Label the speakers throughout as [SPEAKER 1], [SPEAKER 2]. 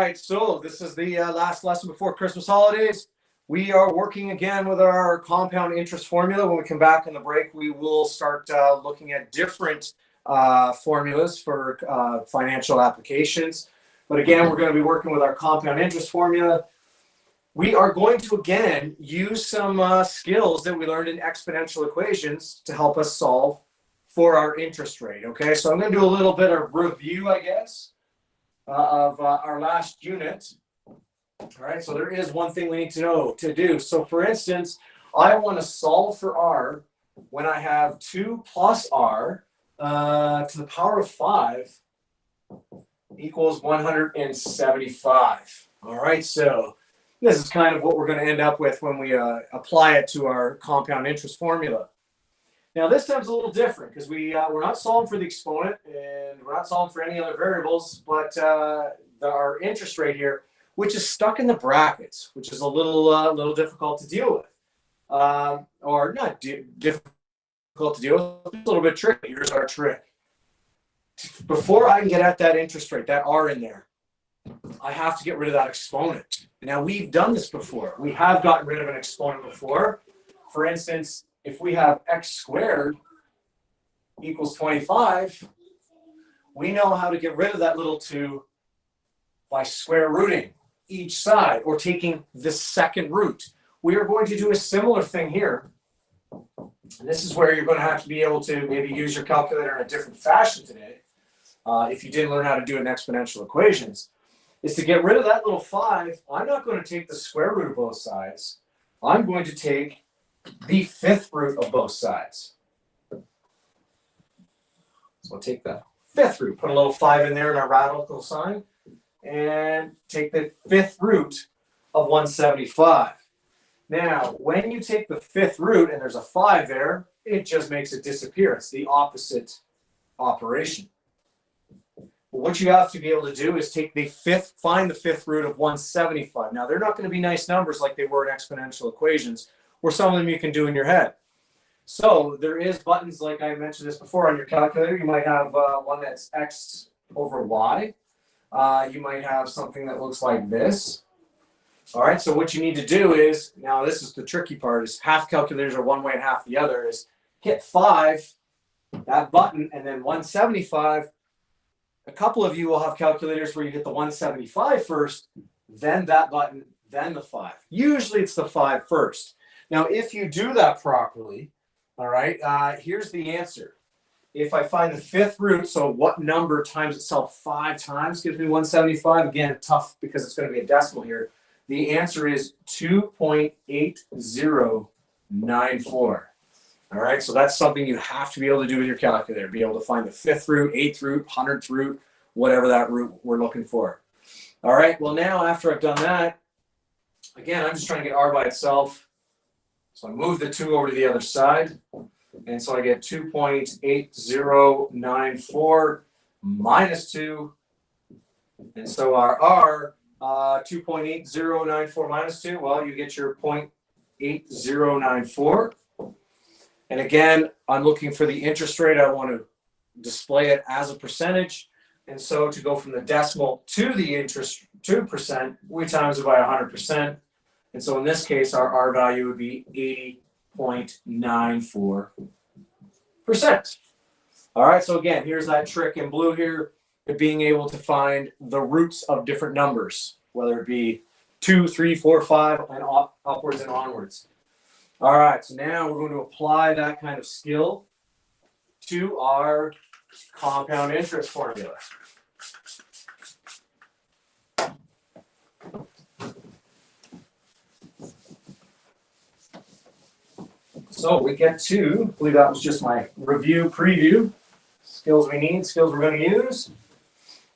[SPEAKER 1] right, so this is the last lesson before Christmas holidays. We are working again with our compound interest formula. When we come back in the break, we will start looking at different formulas for financial applications. But again, we're going to be working with our compound interest formula. We are going to, again, use some skills that we learned in exponential equations to help us solve for our interest rate, okay? So I'm going to do a little bit of review, I guess, of our last unit. All right, so there is one thing we need to do. So for instance, I want to solve for r when I have 2 plus r to the power of 5 equals 175. All right, so this is kind of what we're going to end up with when we apply it to our compound interest formula. Now this time's a little different because we're not solving for the exponent and we're not solving for any other variables, but our interest rate here, which is stuck in the brackets, which is a little difficult to deal with, or not difficult to deal with, a little bit tricky. Here's our trick. Before I can get at that interest rate, that r in there, I have to get rid of that exponent. Now we've done this before. We have gotten rid of an exponent before. For instance, if we have x squared equals 25, we know how to get rid of that little 2 by square rooting each side or taking the second root. We are going to do a similar thing here. And this is where you're going to have to be able to maybe use your calculator in a different fashion today, if you didn't learn how to do it in exponential equations, is to get rid of that little 5. I'm not going to take the square root of both sides. I'm going to take the 5th root of both sides. So I'll take the 5th root, put a little 5 in there in our radical sign, and take the 5th root of 175. Now, when you take the 5th root and there's a 5 there, it just makes it disappear. It's the opposite operation. But what you have to be able to do is find the 5th root of 175. Now, they're not going to be nice numbers like they were in exponential equations, or some of them you can do in your head. So there is buttons, like I mentioned this before, on your calculator. You might have one that's x over y. You might have something that looks like this. All right, so what you need to do is, now this is the tricky part, is half calculators are one way and half the other, is hit 5, that button, and then 175. A couple of you will have calculators where you hit the 175 first, then that button, then the 5. Usually it's the 5 first. Now, if you do that properly, all right, here's the answer. If I find the 5th root, so what number times itself 5 times gives me 175? Again, tough because it's going to be a decimal here. The answer is 2.8094. All right, so that's something you have to be able to do with your calculator. Be able to find the 5th root, 8th root, 100th root, whatever that root we're looking for. All right, well now after I've done that, again, I'm just trying to get r by itself. So I move the 2 over to the other side. And so I get 2.8094 minus 2. And so our r, 2.8094 minus 2, well, you get your 0.8094. And again, I'm looking for the interest rate. I want to display it as a percentage. And so to go from the decimal to the interest, 2%, we times it by 100%. And so in this case, our R value would be 80.94%. All right, so again, here's that trick in blue here, of being able to find the roots of different numbers, whether it be 2, 3, 4, 5, and upwards and onwards. All right, so now we're going to apply that kind of skill to our compound interest formula. So we get to, I believe that was just my review preview, skills we need, skills we're going to use.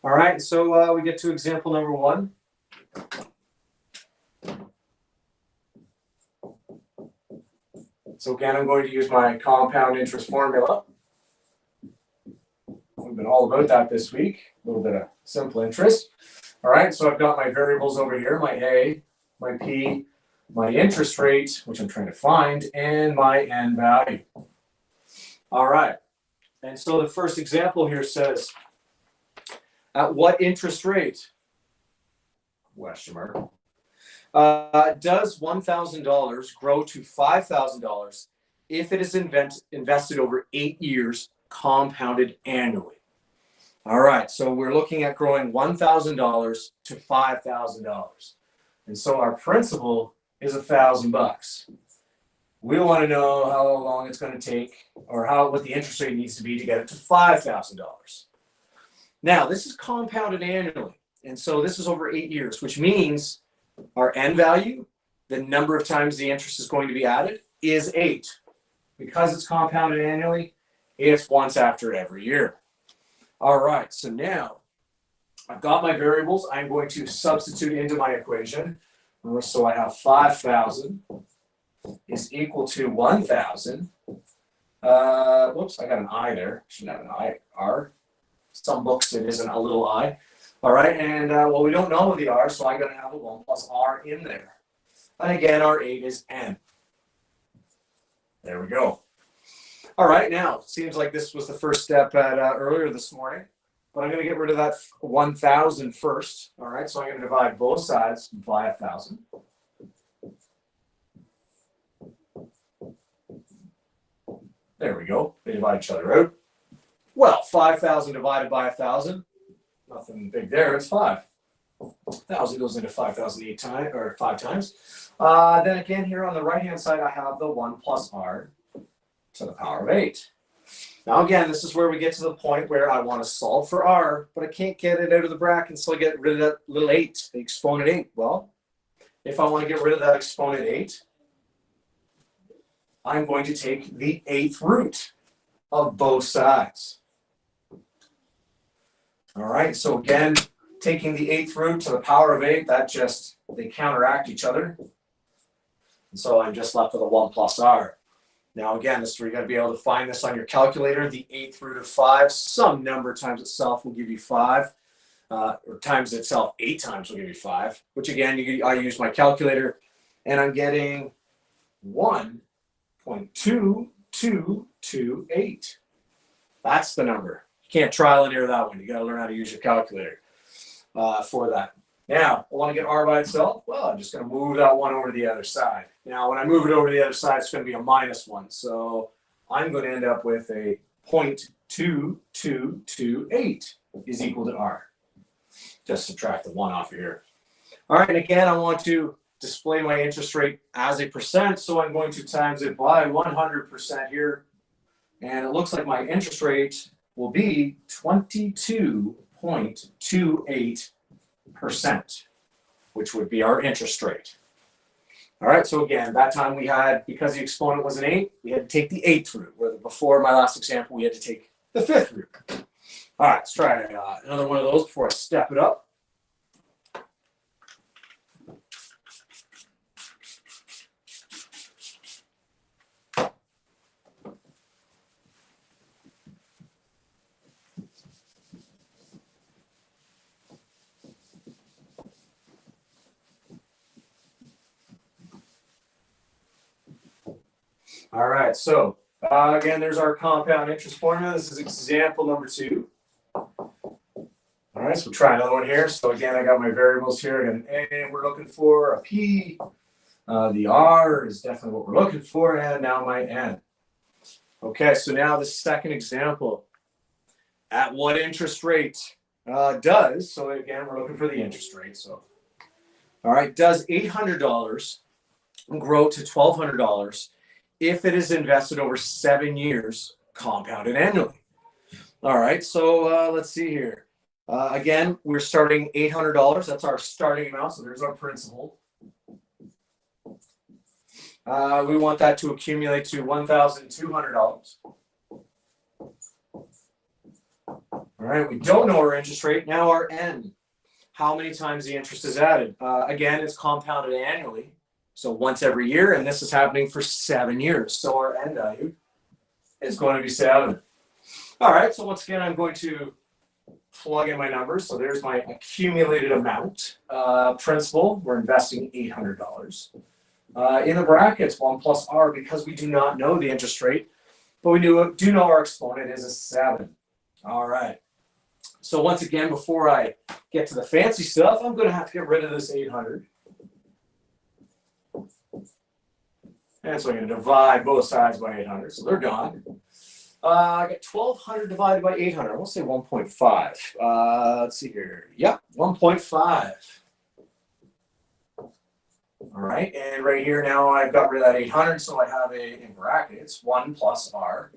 [SPEAKER 1] All right, so we get to example number 1. So again, I'm going to use my compound interest formula. We've been all about that this week, a little bit of simple interest. All right, so I've got my variables over here, my A, my P, my interest rate, which I'm trying to find, and my N value. All right, and so the first example here says, at what interest rate question mark. Does $1,000 grow to $5,000 if it is invested over 8 years, compounded annually? All right, so we're looking at growing $1,000 to $5,000. And so our principal is $1,000. We want to know how long it's going to take, or what the interest rate needs to be to get it to $5,000. Now, this is compounded annually. And so this is over 8 years, which means our end value, the number of times the interest is going to be added, is 8. Because it's compounded annually, it's once after every year. All right, so now I've got my variables. I'm going to substitute into my equation. So I have 5,000 is equal to 1,000. Whoops, I got an I there. Shouldn't have an I, R. Some books it isn't a little I. All right, and well, we don't know the R, so I'm going to have a 1 plus R in there. And again, our 8 is N. There we go. All right, now, it seems like this was the first step at earlier this morning, but I'm going to get rid of that 1,000 first. All right, so I'm going to divide both sides by 1,000. There we go. They divide each other out. Well, 5,000 divided by 1,000. Nothing big there. It's 5. 1,000 goes into 5,000 5 times. Then again, here on the right-hand side, I have the 1 plus R to the power of 8. Now, again, this is where we get to the point where I want to solve for R, but I can't get it out of the bracket, so I get rid of that little 8, the exponent 8. Well, if I want to get rid of that exponent 8, I'm going to take the 8th root of both sides. All right, so again, taking the 8th root to the power of 8, they counteract each other. And so I'm just left with a 1 plus R. Now again, this is where you're going to be able to find this on your calculator. The 8th root of 5, some number times itself will give you 5. Or times itself 8 times will give you 5. Which again, I use my calculator, and I'm getting 1.2228. That's the number. You can't trial and error that one. You got to learn how to use your calculator for that. Now, I want to get R by itself. Well, I'm just going to move that 1 over to the other side. Now, when I move it over to the other side, it's going to be a -1. So I'm going to end up with a 0.2228 is equal to R. Just subtract the 1 off of here. All right, and again, I want to display my interest rate as a percent. So I'm going to times it by 100% here. And it looks like my interest rate will be 22.28%, which would be our interest rate. All right, so again, that time we had, because the exponent was an 8, we had to take the 8th root, where before my last example, we had to take the 5th root. All right, let's try another one of those before I step it up. All right, so again, there's our compound interest formula. This is example number 2. All right, so we'll try another one here. So again, I got my variables here. I got an A, we're looking for a P. The R is definitely what we're looking for, and now my N. Okay, so now the second example. At what interest rate does, so again, we're looking for the interest rate. So, all right, does $800 grow to $1,200 if it is invested over 7 years, compounded annually? All right, so let's see here. Again, we're starting $800. That's our starting amount, so there's our principal. We want that to accumulate to $1,200. All right, we don't know our interest rate. Now our N, how many times the interest is added. Again, it's compounded annually. So once every year, and this is happening for 7 years. So our N value is going to be 7. All right, so once again, I'm going to plug in my numbers. So there's my accumulated amount. Principal, we're investing $800. In the brackets, 1 plus R, because we do not know the interest rate, but we do know our exponent is a 7. All right. So once again, before I get to the fancy stuff, I'm going to have to get rid of this 800. And so I'm going to divide both sides by 800. So they're gone. I got 1,200 divided by 800. I won't say 1.5. Let's see here. Yep, 1.5. All right, and right here now I've got rid of that 800, so I have in brackets 1 plus r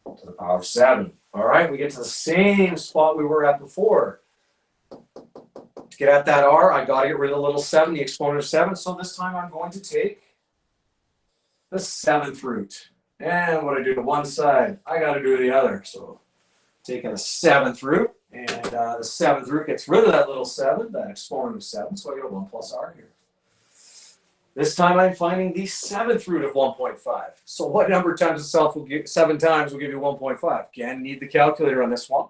[SPEAKER 1] to the power of 7. All right, we get to the same spot we were at before. To get at that r, I got to get rid of the little 7, the exponent of 7. So this time I'm going to take the 7th root. And what I do to one side, I got to do to the other. So taking the 7th root, and the 7th root gets rid of that little 7, that exponent of 7. So I get a 1 plus r here. This time I'm finding the 7th root of 1.5. So what number times itself will give 7 times will give you 1.5? Again, need the calculator on this one.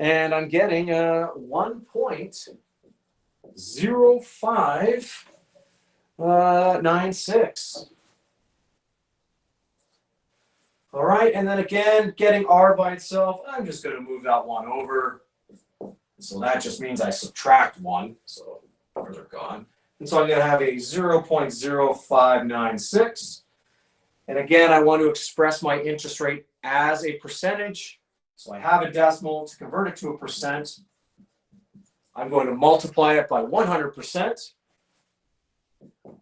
[SPEAKER 1] And I'm getting 1.0596. All right, and then again, getting r by itself, I'm just going to move that 1 over. So that just means I subtract 1. So they're gone. And so I'm going to have a 0.0596. And again, I want to express my interest rate as a percentage. So I have a decimal. To convert it to a percent, I'm going to multiply it by 100%.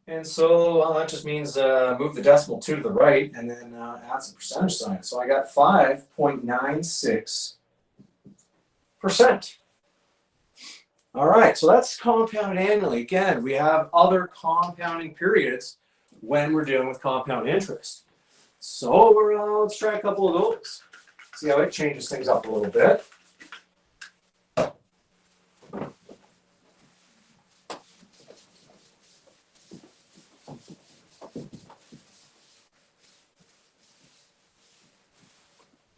[SPEAKER 1] And so that just means move the decimal 2 to the right and then add some percentage sign. So I got 5.96%. All right, so that's compounded annually. Again, we have other compounding periods when we're dealing with compound interest. So let's try a couple of those. See how it changes things up a little bit.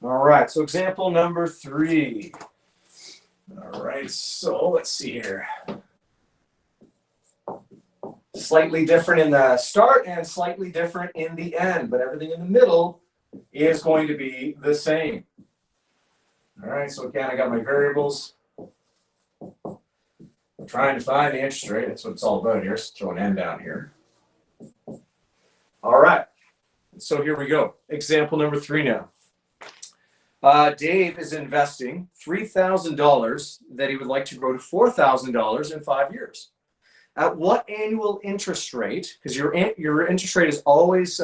[SPEAKER 1] All right, so example number 3. All right, so let's see here. Slightly different in the start and slightly different in the end, but everything in the middle is going to be the same. All right, so again, I got my variables. I'm trying to find the interest rate. That's what it's all about here. So throw an n down here. All right, so here we go. Example number 3 now. Dave is investing $3,000 that he would like to grow to $4,000 in 5 years. At what annual interest rate, because your interest rate is always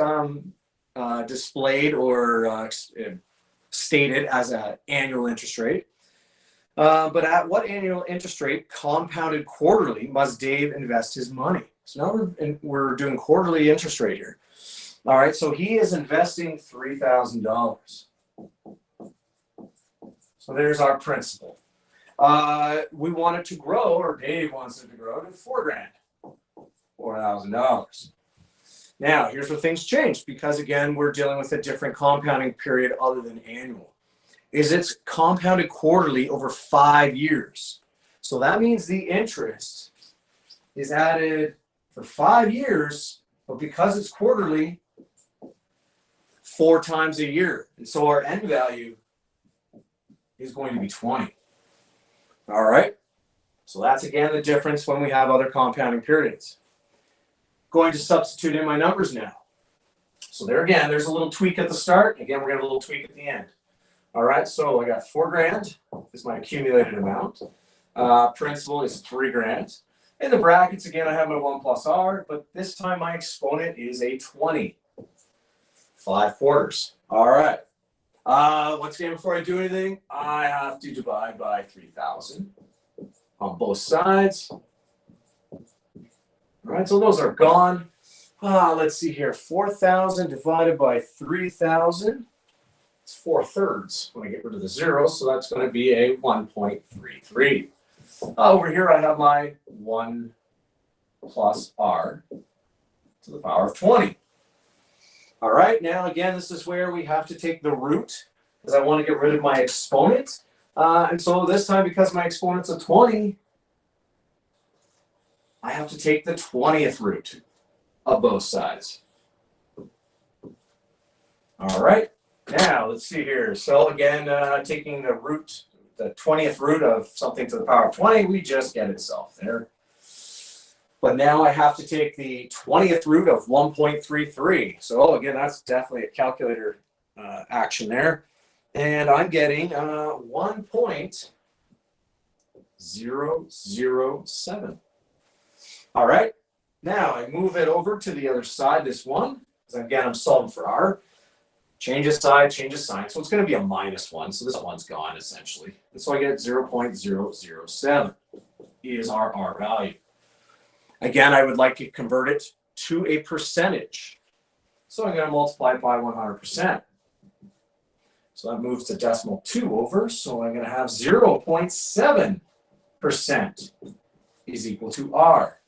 [SPEAKER 1] displayed or stated as an annual interest rate, but at what annual interest rate, compounded quarterly, must Dave invest his money? So now we're doing quarterly interest rate here. All right, so he is investing $3,000. So there's our principal. We want it to grow, or Dave wants it to grow to $4,000, $4,000. Now, here's where things change, because again, we're dealing with a different compounding period other than annual. It's compounded quarterly over 5 years. So that means the interest is added for 5 years, but because it's quarterly, 4 times a year. And so our end value is going to be 20. All right. So that's again the difference when we have other compounding periods. Going to substitute in my numbers now. So there again, there's a little tweak at the start. Again, we're going to have a little tweak at the end. All right. So I got $4,000 is my accumulated amount. Principal is $3,000. In the brackets, again, I have my 1 plus r, but this time my exponent is a 20. 5 quarters. All right. Once again, before I do anything, I have to divide by 3,000 on both sides. All right, so those are gone. Let's see here. 4,000 divided by 3,000. It's 4/3 when I get rid of the zeros, so that's going to be a 1.33. Over here, I have my 1 plus r to the power of 20. All right, now again, this is where we have to take the root, because I want to get rid of my exponent. And so this time, because my exponent's a 20, I have to take the 20th root of both sides. All right, now let's see here. So again, taking the root, the 20th root of something to the power of 20, we just get itself there. But now I have to take the 20th root of 1.33. So again, that's definitely a calculator action there. And I'm getting 1.007. All right. Now I move it over to the other side, this one, because again, I'm solving for r. Change a side, change a sign. So it's going to be a -1. So this one's gone essentially. And so I get 0.007 is our r value. Again, I would like to convert it to a percentage. So I'm going to multiply it by 100%. So that moves the decimal 2 over. So I'm going to have 0.7% is equal to r.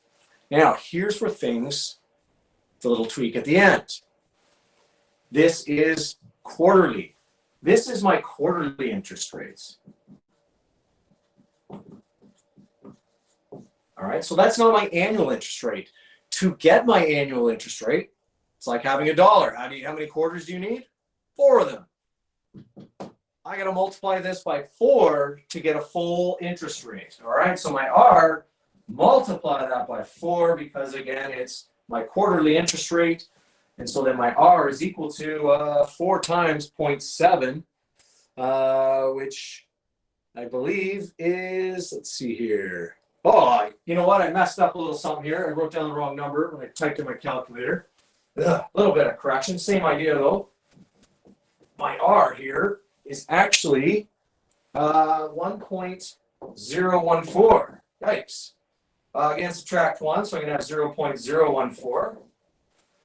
[SPEAKER 1] Now, here's where things, the little tweak at the end. This is quarterly. This is my quarterly interest rates. All right, so that's not my annual interest rate. To get my annual interest rate, it's like having a dollar. How many quarters do you need? 4 of them. I got to multiply this by 4 to get a full interest rate. All right, so my R, multiply that by 4 because again, it's my quarterly interest rate. And so then my R is equal to 4 times 0.7, which I believe is, let's see here. Oh, you know what? I messed up a little something here. I wrote down the wrong number when I typed in my calculator. A little bit of correction. Same idea though. My R here is actually 1.014. Yikes. Again, subtract 1, so I'm going to have 0.014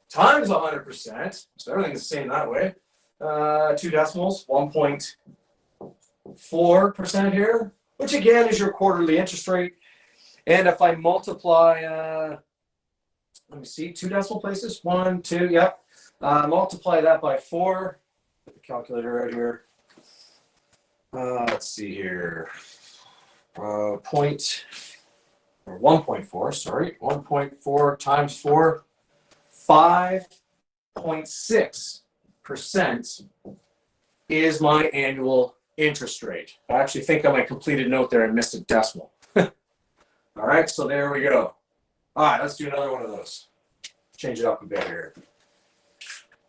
[SPEAKER 1] times 100%. So everything's the same that way. 2 decimals, 1.4% here, which again is your quarterly interest rate. And if I multiply, let me see, 2 decimal places, 1, 2, yep. Multiply that by 4. Put the calculator right here. Let's see here. 1.4, sorry. 1.4 times 4, 5.6% is my annual interest rate. I actually think on my completed note there I missed a decimal. All right, so there we go. All right, let's do another one of those. Change it up a bit here.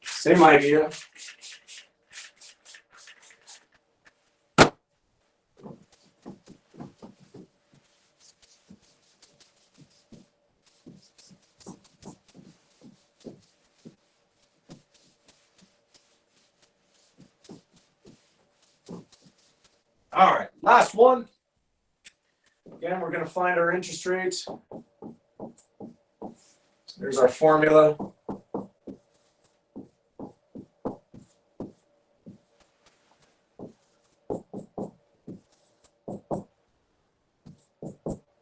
[SPEAKER 1] Same idea. All right, last one. Again, we're going to find our interest rate. So there's our formula.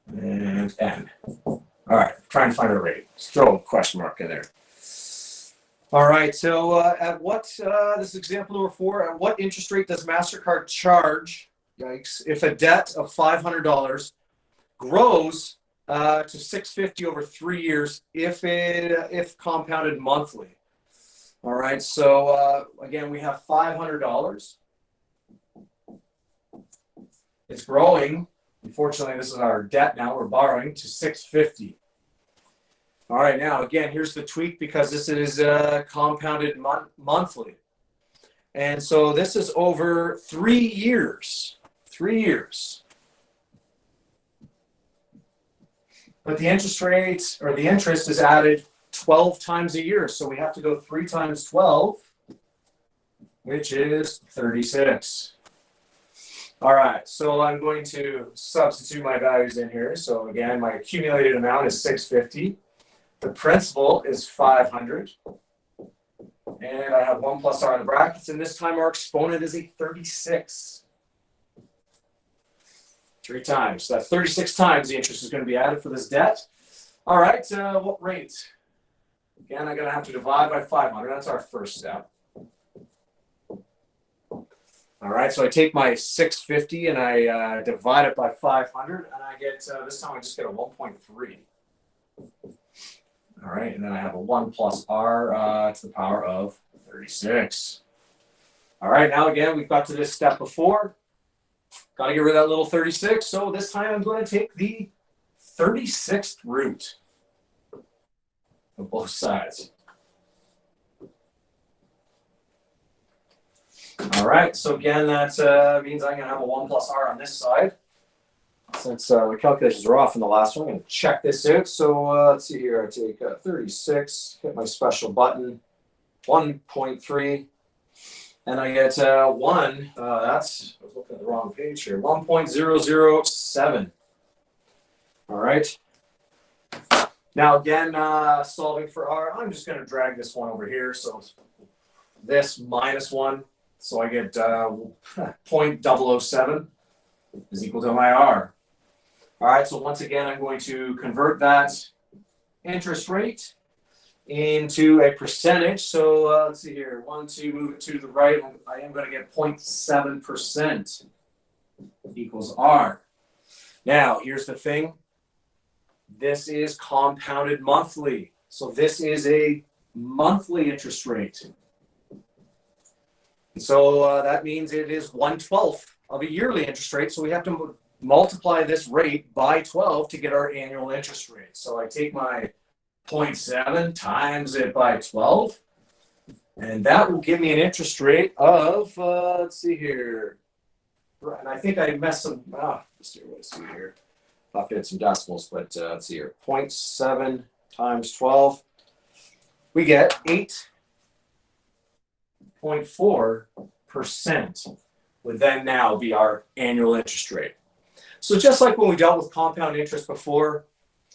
[SPEAKER 1] And N. All right, trying to find our rate. Let's throw a question mark in there. All right, so at what, this is example number 4, at what interest rate does MasterCard charge, yikes, if a debt of $500 grows to $650 over 3 years if compounded monthly? All right, so again, we have $500. It's growing. Unfortunately, this is our debt now. We're borrowing to $650. All right, now again, here's the tweak because this is compounded monthly. And so this is over 3 years. 3 years. But the interest rate or the interest is added 12 times a year. So we have to go 3 times 12, which is 36. All right, so I'm going to substitute my values in here. So again, my accumulated amount is 650. The principal is 500. And I have 1 plus r in the brackets. And this time our exponent is a 36. 3 times. So that's 36 times the interest is going to be added for this debt. All right, what rate? Again, I'm going to have to divide by 500. That's our first step. All right, so I take my 650 and I divide it by 500, and I get, this time I just get a 1.3. All right, and then I have a 1 plus r to the power of 36. All right, now again, we've got to this step before. Got to get rid of that little 36. So this time I'm going to take the 36th root of both sides. All right, so again, that means I'm going to have a 1 plus r on this side. Since the calculations are off in the last one, I'm going to check this out. So let's see here. I take 36, hit my special button, 1.3, and I get 1. I was looking at the wrong page here. 1.007. All right. Now again, solving for r, I'm just going to drag this one over here. So this minus 1. So I get 0.007 is equal to my r. All right, so once again, I'm going to convert that interest rate into a percentage. So let's see here. 1, 2, move it to the right. I am going to get 0.7% equals r. Now, here's the thing. This is compounded monthly. So this is a monthly interest rate. So that means it is 1/12 of a yearly interest rate. So we have to multiply this rate by 12 to get our annual interest rate. So I take my 0.7 times it by 12, and that will give me an interest rate of, let's see here. And I think I messed some, let's see here. I'll have to hit some decimals, but let's see here. 0.7 times 12, we get 8.4% would then now be our annual interest rate. So just like when we dealt with compound interest before,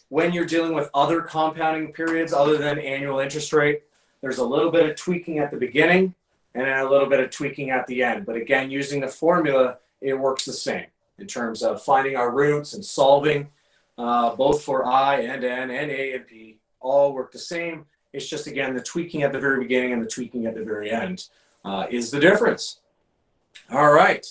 [SPEAKER 1] when you're dealing with other compounding periods other than annual interest rate, there's a little bit of tweaking at the beginning and then a little bit of tweaking at the end. But again, using the formula, it works the same in terms of finding our roots and solving, both for I and N and A and P, all work the same. It's just, again, the tweaking at the very beginning and the tweaking at the very end is the difference. All right.